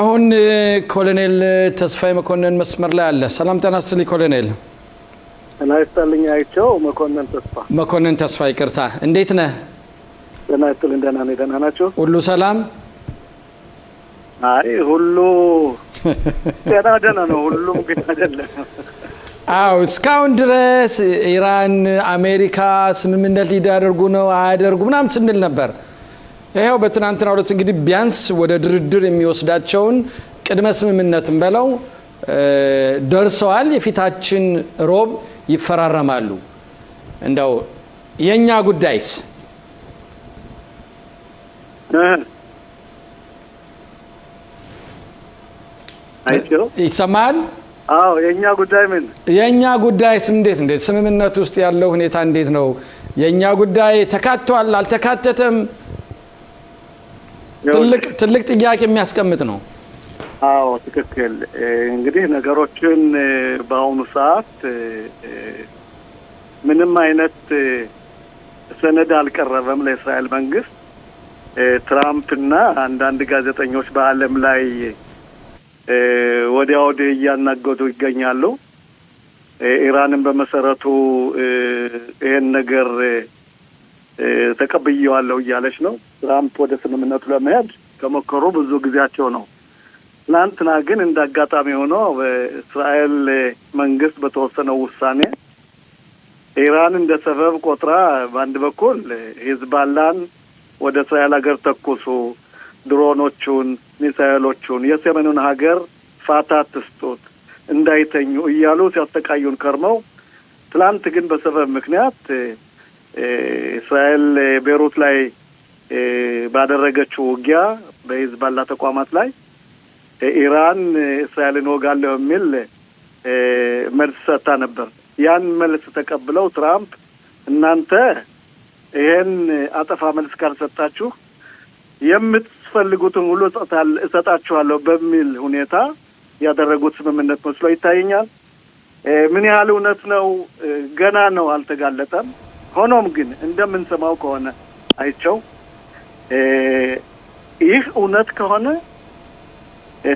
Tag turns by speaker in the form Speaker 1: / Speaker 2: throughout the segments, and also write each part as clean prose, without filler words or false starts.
Speaker 1: አሁን ኮሎኔል ተስፋዬ መኮንን መስመር ላይ አለ። ሰላም ጤና ይስጥልኝ ኮሎኔል።
Speaker 2: ጤና ይስጥልኝ አይቸው መኮንን ተስፋ
Speaker 1: ይቅርታ፣ እንዴት ነህ?
Speaker 2: ጤና ይስጥልኝ። ደህና ነኝ። ደህና ናችሁ?
Speaker 1: ሁሉ ሰላም?
Speaker 2: አይ ሁሉ ደህና ነው። ሁሉም ግን አይደለም።
Speaker 1: አው እስካሁን ድረስ ኢራን አሜሪካ ስምምነት ሊያደርጉ ነው አያደርጉ ምናምን ስንል ነበር። ይሄው በትናንትናው ዕለት እንግዲህ ቢያንስ ወደ ድርድር የሚወስዳቸውን ቅድመ ስምምነትን በለው ደርሰዋል። የፊታችን ሮብ ይፈራረማሉ። እንደው የኛ ጉዳይስ
Speaker 2: አይቸው
Speaker 1: ይሰማል?
Speaker 2: አዎ የኛ ጉዳይ ምን?
Speaker 1: የኛ ጉዳይስ እንዴት ስምምነት ውስጥ ያለው ሁኔታ እንዴት ነው? የኛ ጉዳይ ተካቷል አልተካተተም? ትልቅ ጥያቄ የሚያስቀምጥ ነው።
Speaker 2: አዎ ትክክል። እንግዲህ ነገሮችን በአሁኑ ሰዓት ምንም አይነት ሰነድ አልቀረበም ለእስራኤል መንግስት። ትራምፕ እና አንዳንድ ጋዜጠኞች በዓለም ላይ ወዲያ ወዲህ እያናገዱ ይገኛሉ። ኢራንን በመሰረቱ ይሄን ነገር ተቀብየዋለሁ እያለች ነው። ትራምፕ ወደ ስምምነቱ ለመሄድ ከመከሩ ብዙ ጊዜያቸው ነው። ትናንትና ግን እንዳጋጣሚ ሆኖ በእስራኤል መንግስት በተወሰነው ውሳኔ ኢራን እንደ ሰበብ ቆጥራ በአንድ በኩል ሂዝባላን ወደ እስራኤል ሀገር ተኩሱ፣ ድሮኖቹን፣ ሚሳኤሎቹን፣ የሰሜኑን ሀገር ፋታ ትስጡት፣ እንዳይተኙ እያሉ ሲያስተቃዩን ከርመው ትላንት ግን በሰበብ ምክንያት እስራኤል ቤሩት ላይ ባደረገችው ውጊያ በሂዝባላ ተቋማት ላይ ኢራን እስራኤልን ወጋለሁ የሚል መልስ ሰጥታ ነበር። ያን መልስ ተቀብለው ትራምፕ እናንተ ይሄን አጠፋ መልስ ካልሰጣችሁ የምትፈልጉትን ሁሉ እሰጣችኋለሁ በሚል ሁኔታ ያደረጉት ስምምነት መስሎ ይታየኛል። ምን ያህል እውነት ነው ገና ነው፣ አልተጋለጠም። ሆኖም ግን እንደምንሰማው ከሆነ አይቸው ይህ እውነት ከሆነ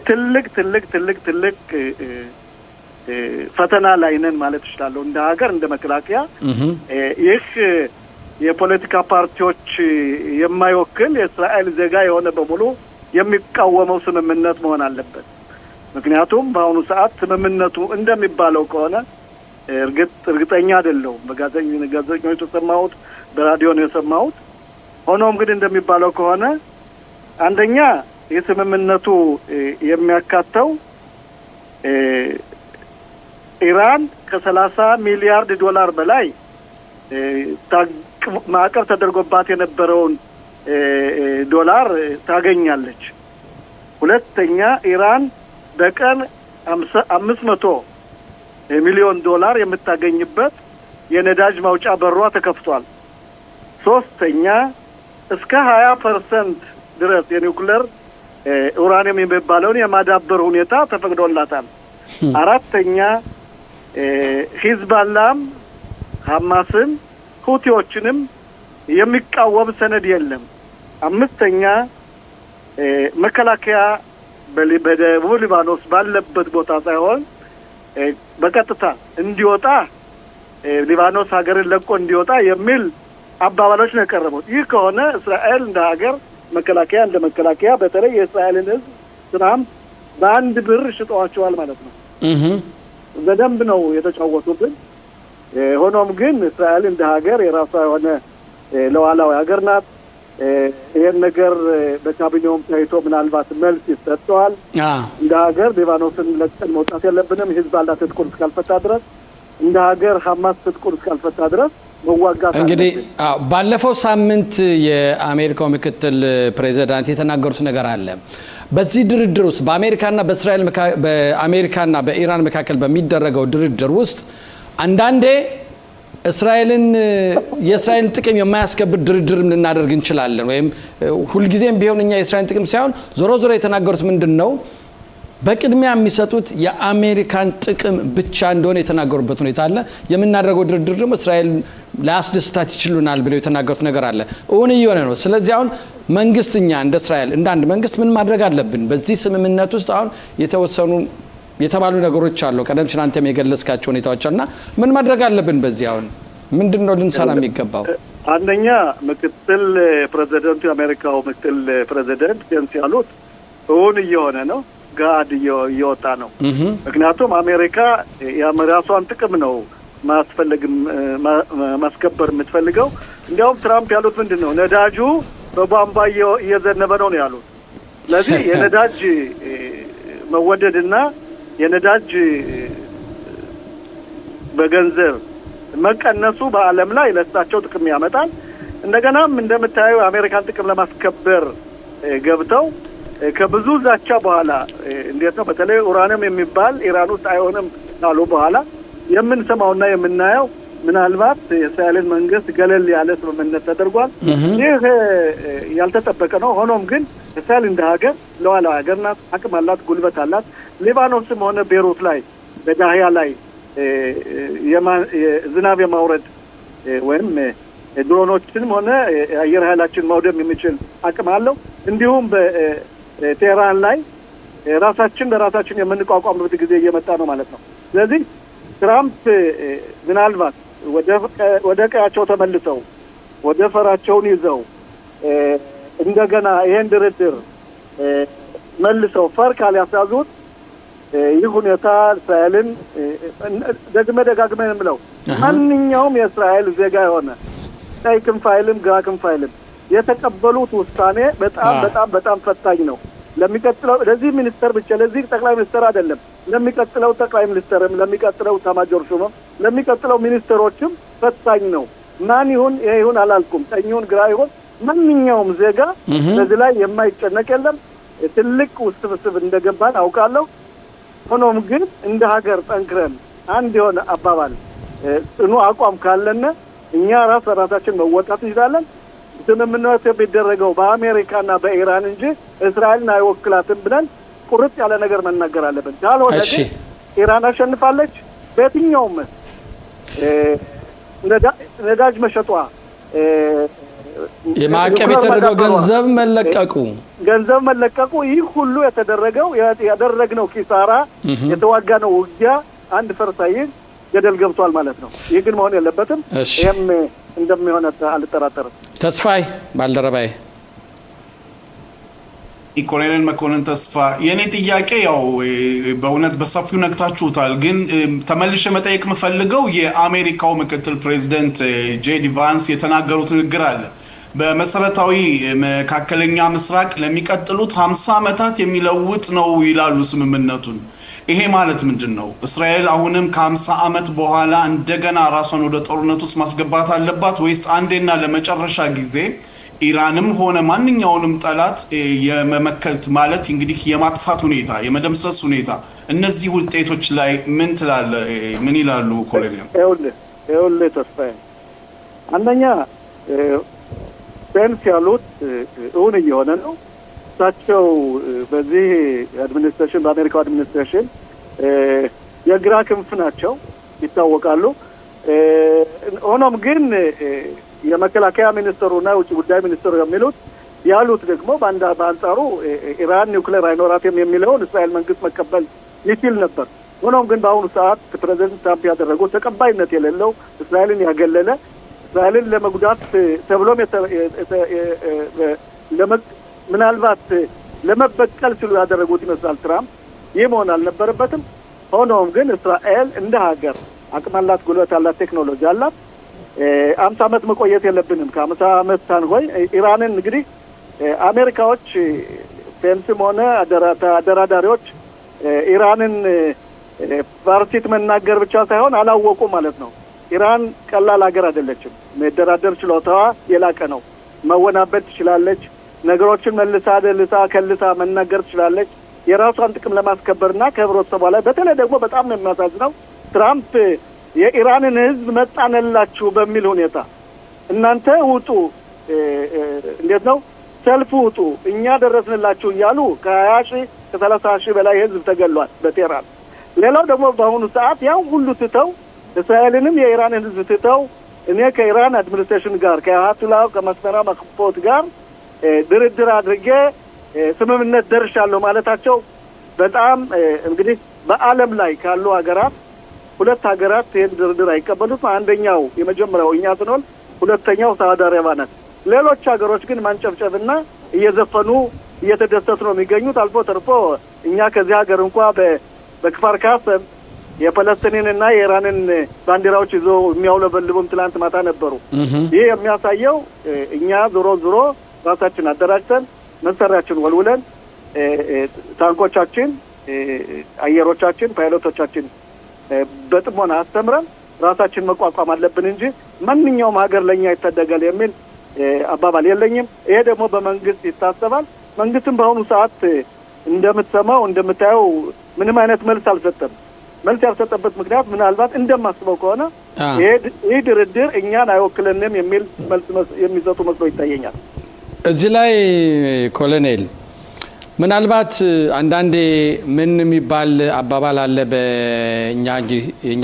Speaker 2: ትልቅ ፈተና ላይ ነን ማለት እችላለሁ። እንደ ሀገር እንደ መከላከያ ይህ የፖለቲካ ፓርቲዎች የማይወክል የእስራኤል ዜጋ የሆነ በሙሉ የሚቃወመው ስምምነት መሆን አለበት። ምክንያቱም በአሁኑ ሰዓት ስምምነቱ እንደሚባለው ከሆነ እርግጠኛ አይደለሁም። በጋዜጠኞች የሰማሁት በራዲዮ ነው የሰማሁት። ሆኖም ግን እንደሚባለው ከሆነ አንደኛ የስምምነቱ የሚያካተው ኢራን ከ30 ሚሊያርድ ዶላር በላይ ማዕቀብ ተደርጎባት የነበረውን ዶላር ታገኛለች። ሁለተኛ ኢራን በቀን 500 ሚሊዮን ዶላር የምታገኝበት የነዳጅ ማውጫ በሯ ተከፍቷል። ሶስተኛ እስከ 20% ድረስ የኒውክሌር ኡራኒየም የሚባለውን የማዳበር ሁኔታ ተፈቅዶላታል። አራተኛ ሂዝባላም ሐማስን ሁቲዎችንም የሚቃወም ሰነድ የለም። አምስተኛ መከላከያ በደቡብ ሊባኖስ ባለበት ቦታ ሳይሆን በቀጥታ እንዲወጣ ሊባኖስ ሀገርን ለቆ እንዲወጣ የሚል አባባሎች ነው የቀረቡት። ይህ ከሆነ እስራኤል እንደ ሀገር መከላከያ እንደ መከላከያ በተለይ የእስራኤልን ሕዝብ ትናንት በአንድ ብር ሽጠዋቸዋል ማለት ነው። በደንብ ነው የተጫወቱብን። ሆኖም ግን እስራኤል እንደ ሀገር የራሷ የሆነ ሉዓላዊ ሀገር ናት። ይሄን ነገር በካቢኔውም ታይቶ ምናልባት መልስ ይሰጠዋል። እንደ ሀገር ሊባኖስን ለቀን መውጣት የለብንም። ሂዝባላ ትጥቁን እስካልፈታ ድረስ እንደ ሀገር ሐማስ ትጥቁን እስካልፈታ ድረስ መዋጋት
Speaker 1: እንግዲህ ባለፈው ሳምንት የአሜሪካው ምክትል ፕሬዚዳንት የተናገሩት ነገር አለ። በዚህ ድርድር ውስጥ በአሜሪካና በኢራን መካከል በሚደረገው ድርድር ውስጥ አንዳንዴ የእስራኤልን ጥቅም የማያስከብር ድርድርም ልናደርግ እንችላለን፣ ወይም ሁልጊዜም ቢሆን እኛ የእስራኤልን ጥቅም ሳይሆን ዞሮ የተናገሩት ምንድን ነው በቅድሚያ የሚሰጡት የአሜሪካን ጥቅም ብቻ እንደሆነ የተናገሩበት ሁኔታ አለ። የምናደርገው ድርድር ደግሞ እስራኤል ላያስደስታት ይችሉናል ብለው የተናገሩት ነገር አለ። እውን እየሆነ ነው። ስለዚህ አሁን መንግስትኛ እንደ እስራኤል እንደ አንድ መንግስት ምን ማድረግ አለብን? በዚህ ስምምነት ውስጥ አሁን የተባሉ ነገሮች አሉ። ቀደም ሲል አንተም የገለጽካቸው ሁኔታዎች እና ምን ማድረግ አለብን? በዚህ አሁን ምንድነው ልንሰራ የሚገባው?
Speaker 2: አንደኛ ምክትል ፕሬዚደንቱ የአሜሪካው ምክትል ፕሬዚደንት ፔንስ ያሉት እውን እየሆነ ነው፣ ጋድ እየወጣ ነው። ምክንያቱም አሜሪካ የራሷን ጥቅም ነው ማስከበር የምትፈልገው። እንዲያውም ትራምፕ ያሉት ምንድን ነው? ነዳጁ በቧንቧ እየዘነበ ነው ያሉት። ስለዚህ የነዳጅ መወደድና የነዳጅ በገንዘብ መቀነሱ በዓለም ላይ ለእሳቸው ጥቅም ያመጣል። እንደገናም እንደምታየው የአሜሪካን ጥቅም ለማስከበር ገብተው ከብዙ ዛቻ በኋላ እንዴት ነው በተለይ ኡራኒየም የሚባል ኢራን ውስጥ አይሆንም ካሉ በኋላ የምንሰማውና የምናየው ምናልባት የእስራኤልን መንግስት ገለል ያለ ስምምነት ተደርጓል። ይህ ያልተጠበቀ ነው። ሆኖም ግን እስራኤል እንደ ሀገር ለዋላዊ ሀገር ናት፣ አቅም አላት፣ ጉልበት አላት። ሊባኖስም ሆነ ቤሩት ላይ በዳህያ ላይ ዝናብ የማውረድ ወይም ድሮኖችንም ሆነ አየር ኃይላችን ማውደም የሚችል አቅም አለው። እንዲሁም በቴህራን ላይ ራሳችን በራሳችን የምንቋቋምበት ጊዜ እየመጣ ነው ማለት ነው። ስለዚህ ትራምፕ ምናልባት ወደ ቀያቸው ተመልሰው ወደ ፈራቸውን ይዘው እንደገና ይሄን ድርድር መልሰው ፈር ካልያስያዙት ይህ ሁኔታ እስራኤልን ደጋግመን የምለው ማንኛውም የእስራኤል ዜጋ የሆነ ቀይ ክንፍ ኃይልም ግራ ክንፍ ኃይልም የተቀበሉት ውሳኔ በጣም ፈታኝ ነው። ለሚቀጥለው ለዚህ ሚኒስተር ብቻ ለዚህ ጠቅላይ ሚኒስተር አይደለም፣ ለሚቀጥለው ጠቅላይ ሚኒስተርም ለሚቀጥለው ኤታማዦር ሹምም ለሚቀጥለው ሚኒስተሮችም ፈታኝ ነው። ማን ይሁን ይሄ ይሁን አላልኩም፣ ቀኝ ይሁን ግራ ይሁን ማንኛውም ዜጋ በዚህ ላይ የማይጨነቅ የለም። ትልቅ ውስብስብ እንደገባን አውቃለሁ። ሆኖም ግን እንደ ሀገር ጠንክረን አንድ የሆነ አባባል ጽኑ አቋም ካለን እኛ ራሳችን መወጣት እንችላለን። ስምምነቱ የሚደረገው በአሜሪካና በኢራን እንጂ እስራኤልን አይወክላትም ብለን ቁርጥ ያለ ነገር መናገር አለብን። ካልሆነ ግን ኢራን አሸንፋለች። በየትኛውም ነዳጅ መሸጧ
Speaker 1: የማዕቀብ የተደረገው ገንዘብ መለቀቁ ይህ ሁሉ ያደረግነው ኪሳራ የተዋጋነው ውጊያ አንድ ፈርሳይ ገደል ገብቷል ማለት ነው። ይህ ግን መሆን የለበትም። ይህም እንደሚሆን አልጠራጠርም። ተስፋይ ባልደረባዬ
Speaker 3: ኮሎኔል መኮንን ተስፋ፣ የኔ ጥያቄ ያው በእውነት በሰፊው ነግታችሁታል፣ ግን ተመልሼ መጠየቅ የምፈልገው የአሜሪካው ምክትል ፕሬዚደንት ጄዲ ቫንስ የተናገሩት ንግግር አለ። በመሰረታዊ መካከለኛ ምስራቅ ለሚቀጥሉት 50 ዓመታት የሚለውጥ ነው ይላሉ ስምምነቱን። ይሄ ማለት ምንድን ነው? እስራኤል አሁንም ከ50 ዓመት በኋላ እንደገና ራሷን ወደ ጦርነት ውስጥ ማስገባት አለባት ወይስ አንዴና ለመጨረሻ ጊዜ ኢራንም ሆነ ማንኛውንም ጠላት የመመከት ማለት እንግዲህ የማጥፋት ሁኔታ የመደምሰስ ሁኔታ እነዚህ ውጤቶች ላይ ምን ይላሉ ኮሎኔል?
Speaker 2: ይኸውልህ ተስፋዬ፣ አንደኛ ፔንስ ያሉት እውን እየሆነ ነው። እሳቸው በዚህ አድሚኒስትሬሽን በአሜሪካው አድሚኒስትሬሽን የግራ ክንፍ ናቸው ይታወቃሉ። ሆኖም ግን የመከላከያ ሚኒስትሩና የውጭ ጉዳይ ሚኒስትሩ ያሉት ደግሞ በአንጻሩ ኢራን ኒውክሌር አይኖራትም የሚለውን እስራኤል መንግስት መቀበል ይችል ነበር። ሆኖም ግን በአሁኑ ሰዓት ፕሬዚደንት ትራምፕ ያደረጉት ተቀባይነት የሌለው እስራኤልን ያገለለ እስራኤልን ለመጉዳት ተብሎም ምናልባት ለመበቀል ሲሉ ያደረጉት ይመስላል ትራምፕ። ይህ መሆን አልነበረበትም። ሆኖም ግን እስራኤል እንደ ሀገር አቅም አላት፣ ጉልበት አላት፣ ቴክኖሎጂ አላት። 50 ዓመት መቆየት የለብንም። ከ50 ዓመት ሳንቆይ ኢራንን እንግዲህ አሜሪካዎች ፔንስም ሆነ አደራዳሪዎች ኢራንን ፋርሲት መናገር ብቻ ሳይሆን አላወቁ ማለት ነው። ኢራን ቀላል ሀገር አይደለችም። መደራደር ችሎታዋ የላቀ ነው። መወናበድ ትችላለች። ነገሮችን ከልሳ መናገር ትችላለች። የራሷን ጥቅም ለማስከበርና ከህብረተሰቧ ላይ በተለይ ደግሞ በጣም ነው የሚያሳዝነው ትራምፕ የኢራንን ህዝብ መጣነላችሁ በሚል ሁኔታ እናንተ ውጡ፣ እንዴት ነው ሰልፍ ውጡ፣ እኛ ደረስንላችሁ እያሉ ከ20 ሺህ ከ30 ሺህ በላይ ህዝብ ተገሏል በቴህራን። ሌላው ደግሞ በአሁኑ ሰዓት ያው ሁሉ ትተው እስራኤልንም የኢራንን ህዝብ ትተው እኔ ከኢራን አድሚኒስትሬሽን ጋር ከአያቶላህ ከመስመራ መክፎት ጋር ድርድር አድርጌ ስምምነት ደርሻለሁ ማለታቸው በጣም እንግዲህ በዓለም ላይ ካሉ ሀገራት ሁለት ሀገራት ይህን ድርድር አይቀበሉትም። አንደኛው የመጀመሪያው እኛ ስንሆን ሁለተኛው ሳውዲ አረቢያ ናት። ሌሎች ሀገሮች ግን ማንጨብጨብና እየዘፈኑ እየተደሰቱ ነው የሚገኙት። አልፎ ተርፎ እኛ ከዚህ ሀገር እንኳ በክፋር ካሰብ የፈለስቲንንና የኢራንን ባንዲራዎች ይዞ የሚያውለበልቡም ትላንት ማታ ነበሩ። ይህ የሚያሳየው እኛ ዞሮ ራሳችን አደራጅተን መሳሪያችን ወልውለን ታንኮቻችን፣ አየሮቻችን፣ ፓይሎቶቻችን በጥሞና አስተምረን ራሳችን መቋቋም አለብን እንጂ ማንኛውም ሀገር ለኛ ይታደጋል የሚል አባባል የለኝም። ይሄ ደግሞ በመንግስት ይታሰባል። መንግስትም በአሁኑ ሰዓት እንደምትሰማው እንደምታየው ምንም አይነት መልስ አልሰጠም። መልስ ያልሰጠበት ምክንያት ምናልባት እንደማስበው ከሆነ ይህ ድርድር እኛን አይወክለንም የሚል መልስ የሚሰጡ መስሎ ይታየኛል።
Speaker 1: እዚህ ላይ ኮሎኔል ምናልባት አንዳንዴ ምን የሚባል አባባል አለ በእኛ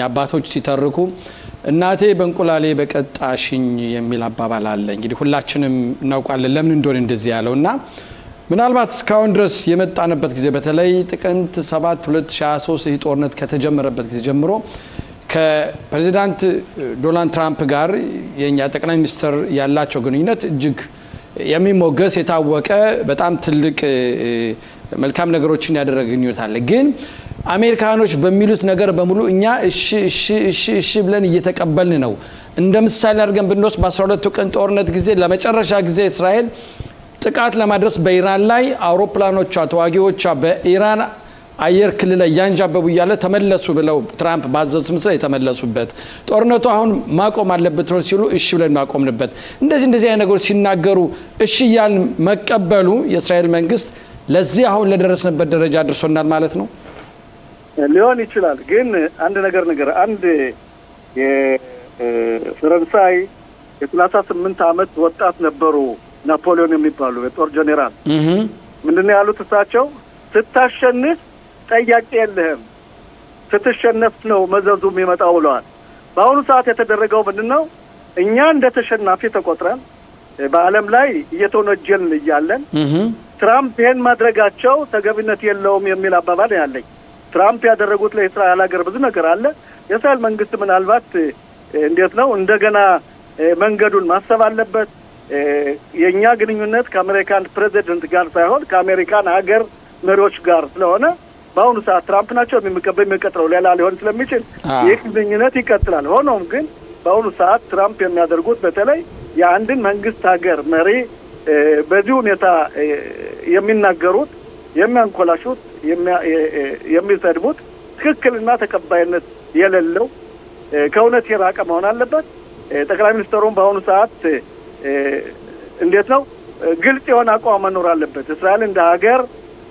Speaker 1: አባቶች ሲተርኩ እናቴ በእንቁላሌ በቀጣሽኝ የሚል አባባል አለ። እንግዲህ ሁላችንም እናውቃለን ለምን እንደሆነ እንደዚህ ያለው እና ምናልባት እስካሁን ድረስ የመጣንበት ጊዜ በተለይ ጥቅምት 7 2023 ይህ ጦርነት ከተጀመረበት ጊዜ ጀምሮ ከፕሬዚዳንት ዶናልድ ትራምፕ ጋር የኛ ጠቅላይ ሚኒስትር ያላቸው ግንኙነት እጅግ የሚሞገስ የታወቀ በጣም ትልቅ መልካም ነገሮችን ያደረገ ግንኙነት አለ። ግን አሜሪካኖች በሚሉት ነገር በሙሉ እኛ እሺ ብለን እየተቀበልን ነው። እንደ ምሳሌ አድርገን ብንወስድ በ12ቱ ቀን ጦርነት ጊዜ ለመጨረሻ ጊዜ እስራኤል ጥቃት ለማድረስ በኢራን ላይ አውሮፕላኖቿ ተዋጊዎቿ በኢራን አየር ክልል ላይ ያንጃበቡ እያለ ተመለሱ ብለው ትራምፕ ባዘዙት መሰረት የተመለሱበት ጦርነቱ አሁን ማቆም አለበት ነው ሲሉ እሺ ብለን ማቆምንበት እንደዚህ አይነት ነገሮች ሲናገሩ እሺ እያልን መቀበሉ የእስራኤል መንግስት ለዚህ አሁን ለደረስንበት ደረጃ አድርሶናል ማለት ነው
Speaker 2: ሊሆን ይችላል። ግን አንድ የፈረንሳይ የ38 ዓመት ወጣት ነበሩ ናፖሊዮን የሚባሉ የጦር ጀኔራል ምንድነው ያሉት? እሳቸው ስታሸንፍ ጠያቂ የለህም፣ ስትሸነፍ ነው መዘዙ የሚመጣው ብለዋል። በአሁኑ ሰዓት የተደረገው ምንድነው? እኛ እንደ ተሸናፊ ተቆጥረን በዓለም ላይ እየተወነጀልን እያለን ትራምፕ ይሄን ማድረጋቸው ተገቢነት የለውም የሚል አባባል ያለኝ። ትራምፕ ያደረጉት ለእስራኤል ሀገር ብዙ ነገር አለ። የእስራኤል መንግስት ምናልባት እንዴት ነው እንደገና መንገዱን ማሰብ አለበት። የኛ ግንኙነት ከአሜሪካን ፕሬዚደንት ጋር ሳይሆን ከአሜሪካን ሀገር መሪዎች ጋር ስለሆነ በአሁኑ ሰዓት ትራምፕ ናቸው የሚቀጥለው ሌላ ሊሆን ስለሚችል ይህ ግንኙነት ይቀጥላል። ሆኖም ግን በአሁኑ ሰዓት ትራምፕ የሚያደርጉት በተለይ የአንድን መንግስት ሀገር መሪ በዚህ ሁኔታ የሚናገሩት፣ የሚያንኮላሹት፣ የሚሰድቡት ትክክልና ተቀባይነት የሌለው ከእውነት የራቀ መሆን አለበት። ጠቅላይ ሚኒስትሩም በአሁኑ ሰዓት እንዴት ነው ግልጽ የሆነ አቋም መኖር አለበት። እስራኤል እንደ ሀገር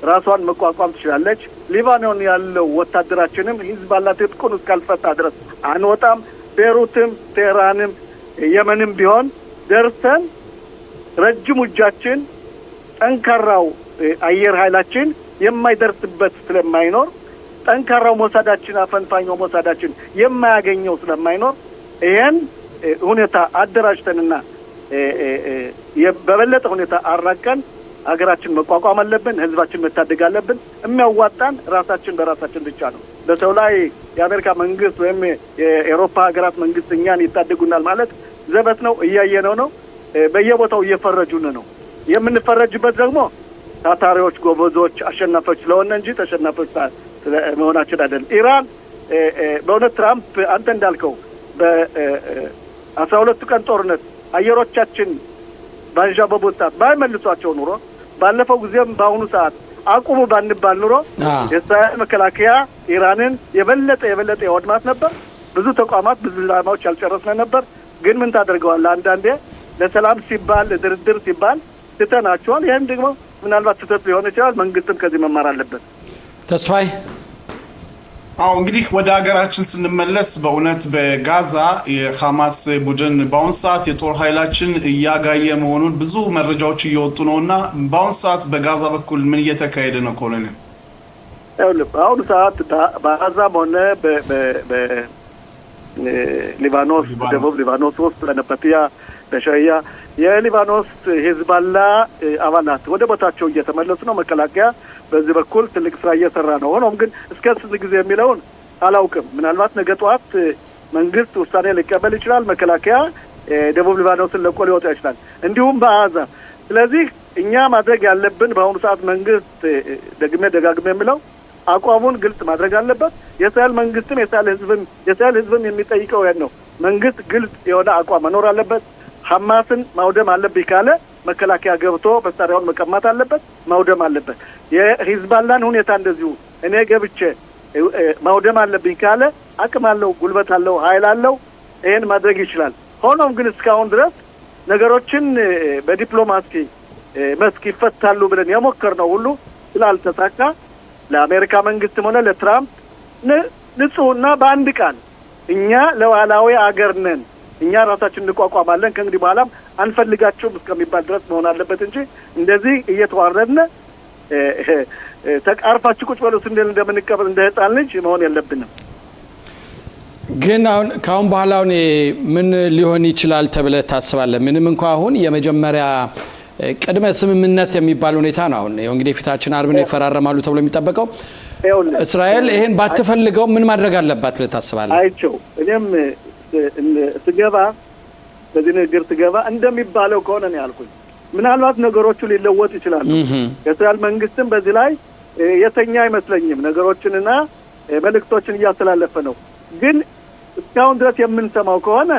Speaker 2: ራሷን መቋቋም ትችላለች። ሊባኖን ያለው ወታደራችንም ሂዝቦላ ትጥቁን እስካልፈታ ድረስ አንወጣም። ቤሩትም፣ ቴህራንም፣ የመንም ቢሆን ደርሰን ረጅም እጃችን ጠንካራው አየር ኃይላችን የማይደርስበት ስለማይኖር ጠንካራው ሞሳዳችን አፈንፋኛው ሞሳዳችን የማያገኘው ስለማይኖር ይሄን ሁኔታ አደራጅተንና በበለጠ ሁኔታ አራቀን ሀገራችን መቋቋም አለብን። ህዝባችን መታደግ አለብን። የሚያዋጣን ራሳችን በራሳችን ብቻ ነው። በሰው ላይ የአሜሪካ መንግስት ወይም የአውሮፓ ሀገራት መንግስት እኛን ይታደጉናል ማለት ዘበት ነው። እያየነው ነው። በየቦታው እየፈረጁን ነው። የምንፈረጅበት ደግሞ ታታሪዎች፣ ጎበዞች፣ አሸናፊዎች ስለሆነ እንጂ ተሸናፊዎች መሆናችን አይደለም። ኢራን በእውነት ትራምፕ አንተ እንዳልከው በ12 ቀን ጦርነት አየሮቻችን ባንዣበቡት ሰዓት ባይመልሷቸው ኑሮ ባለፈው ጊዜም በአሁኑ ሰዓት አቁሙ ባንባል ኑሮ የእስራኤል መከላከያ ኢራንን የበለጠ ያወድማት ነበር። ብዙ ተቋማት፣ ብዙ ኢላማዎች ያልጨረስነ ነበር። ግን ምን ታደርገዋለህ? አንዳንዴ ለሰላም ሲባል ለድርድር ሲባል ትተናቸዋል። ይህም ደግሞ ምናልባት ስህተት ሊሆን ይችላል። መንግስትም ከዚህ መማር አለበት።
Speaker 1: ተስፋዬ
Speaker 3: አዎ እንግዲህ ወደ ሀገራችን ስንመለስ በእውነት በጋዛ የሐማስ ቡድን በአሁን ሰዓት የጦር ኃይላችን እያጋየ መሆኑን ብዙ መረጃዎች እየወጡ ነው እና በአሁን ሰዓት በጋዛ በኩል ምን እየተካሄደ ነው ኮሎኔል?
Speaker 2: በአሁኑ ሰዓት በጋዛም ሆነ በሊባኖስ ደቡብ ሊባኖስ ውስጥ በነበትያ በሸያ የሊባኖስ ሂዝቦላ አባላት ወደ ቦታቸው እየተመለሱ ነው። መከላከያ በዚህ በኩል ትልቅ ስራ እየሰራ ነው። ሆኖም ግን እስከ ስንት ጊዜ የሚለውን አላውቅም። ምናልባት ነገ ጠዋት መንግስት ውሳኔ ሊቀበል ይችላል። መከላከያ ደቡብ ሊባኖስን ለቆ ሊወጣ ይችላል፣ እንዲሁም በአዛ። ስለዚህ እኛ ማድረግ ያለብን በአሁኑ ሰዓት መንግስት ደጋግሜ የሚለው አቋሙን ግልጽ ማድረግ አለበት። የእስራኤል መንግስትም የእስራኤል ህዝብም የሚጠይቀው ያን ነው። መንግስት ግልጽ የሆነ አቋም መኖር አለበት። ሐማስን ማውደም አለብኝ ካለ መከላከያ ገብቶ መሳሪያውን መቀማት አለበት፣ ማውደም አለበት። የሂዝቦላን ሁኔታ እንደዚሁ እኔ ገብቼ ማውደም አለብኝ ካለ አቅም አለው፣ ጉልበት አለው፣ ኃይል አለው፣ ይሄን ማድረግ ይችላል። ሆኖም ግን እስካሁን ድረስ ነገሮችን በዲፕሎማሲ መስክ ይፈታሉ ብለን የሞከርነው ሁሉ ስላልተሳካ ለአሜሪካ መንግስትም ሆነ ለትራምፕ ንጹህና በአንድ ቃል እኛ ሉዓላዊ አገር ነን፣ እኛ ራሳችን እንቋቋማለን፣ ከእንግዲህ በኋላም አንፈልጋቸውም እስከሚባል ድረስ መሆን አለበት እንጂ እንደዚህ እየተዋረድን ተቃርፋችሁ ቁጭ በሉ ስንል እንደምንቀበል እንደ ህፃን ልጅ መሆን የለብንም።
Speaker 1: ግን ከአሁን በኋላ ምን ሊሆን ይችላል ተብለህ ታስባለህ? ምንም እንኳ አሁን የመጀመሪያ ቅድመ ስምምነት የሚባል ሁኔታ ነው። አሁን እንግዲህ ፊታችን አርብ ነው ይፈራረማሉ ተብሎ የሚጠበቀው። እስራኤል ይሄን ባትፈልገው ምን ማድረግ አለባት ብለህ ታስባለህ?
Speaker 2: አይቸው እኔም ስገባ በዚህ ንግግር ስገባ እንደሚባለው ከሆነ ነው ያልኩኝ። ምናልባት ነገሮቹ ሊለወጥ ይችላሉ። የእስራኤል መንግስትም በዚህ ላይ የተኛ አይመስለኝም። ነገሮችንና መልእክቶችን እያስተላለፈ ነው። ግን እስካሁን ድረስ የምንሰማው ከሆነ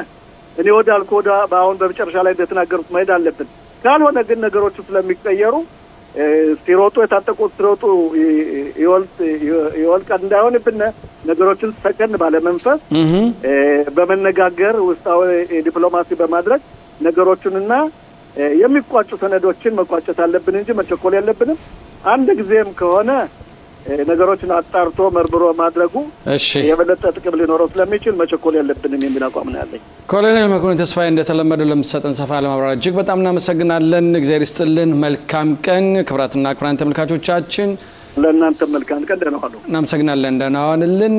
Speaker 2: እኔ ወዳልኩ በአሁን በመጨረሻ ላይ እንደተናገሩት መሄድ አለብን። ካልሆነ ግን ነገሮቹ ስለሚቀየሩ ሲሮጡ የታጠቁት ሲሮጡ ይወልቃል እንዳይሆንብን ነገሮችን ሰከን ባለመንፈስ በመነጋገር ውስጣዊ ዲፕሎማሲ በማድረግ ነገሮቹንና የሚቋጩ ሰነዶችን መቋጨት አለብን እንጂ መቸኮል የለብንም። አንድ ጊዜም ከሆነ ነገሮችን አጣርቶ መርምሮ ማድረጉ የበለጠ ጥቅም ሊኖረው ስለሚችል መቸኮል የለብንም የሚል አቋም ነው ያለኝ።
Speaker 1: ኮሎኔል መኮንን ተስፋዬ እንደተለመደው ለምትሰጠን ሰፋ ለማብራራት እጅግ በጣም እናመሰግናለን። እግዚአብሔር ይስጥልን። መልካም ቀን። ክቡራትና ክቡራን ተመልካቾቻችን
Speaker 2: ለእናንተ መልካም ቀን። ደህና ዋሉ።
Speaker 1: እናመሰግናለን። ደህና ዋልልን።